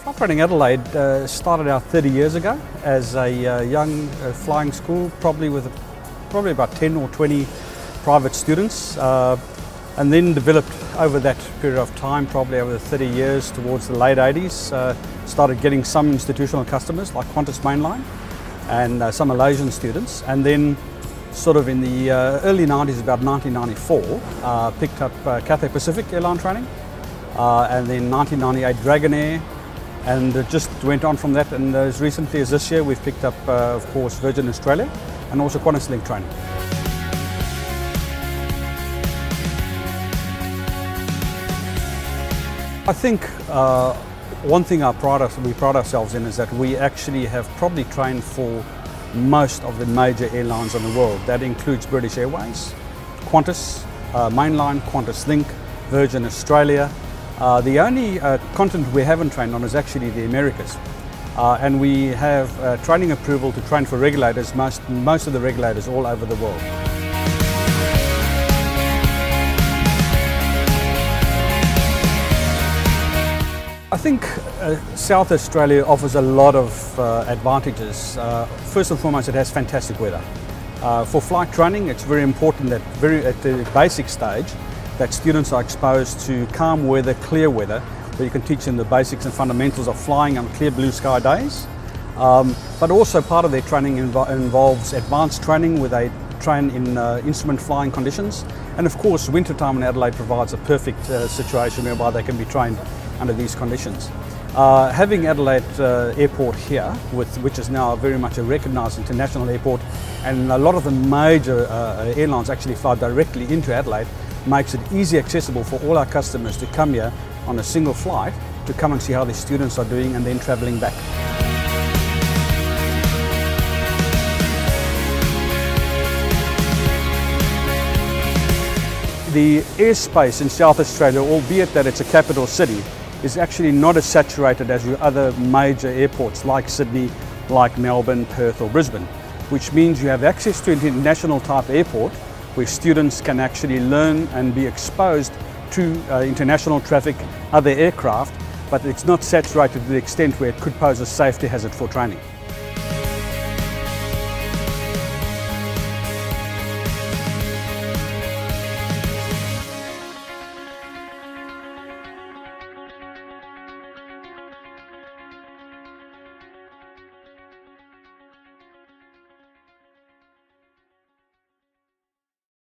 Flight Training Adelaide started out 30 years ago as a young flying school, probably about 10 or 20 private students, and then developed over that period of time, probably over the 30 years towards the late 80s, started getting some institutional customers like Qantas Mainline and some Malaysian students, and then sort of in the early 90s, about 1994, picked up Cathay Pacific airline training, and then 1998 Dragonair, and it just went on from that. And as recently as this year, we've picked up, of course, Virgin Australia and also Qantas Link training. I think one thing we pride ourselves in is that we actually have probably trained for most of the major airlines in the world. That includes British Airways, Qantas, Mainline, Qantas Link, Virgin Australia. The only continent we haven't trained on is actually the Americas. And we have training approval to train for regulators, most of the regulators all over the world. I think South Australia offers a lot of advantages. First and foremost, it has fantastic weather. For flight training, it's very important that at the basic stage that students are exposed to calm weather, clear weather, where you can teach them the basics and fundamentals of flying on clear blue sky days. But also part of their training involves advanced training where they train in instrument flying conditions. And of course, wintertime in Adelaide provides a perfect situation whereby they can be trained under these conditions. Having Adelaide Airport here, which is now very much a recognised international airport, and a lot of the major airlines actually fly directly into Adelaide, makes it easy accessible for all our customers to come here on a single flight to come and see how the students are doing and then travelling back. The airspace in South Australia, albeit that it's a capital city, is actually not as saturated as your other major airports like Sydney, like Melbourne, Perth or Brisbane, which means you have access to an international type airport where students can actually learn and be exposed to international traffic, other aircraft, but it's not saturated to the extent where it could pose a safety hazard for training.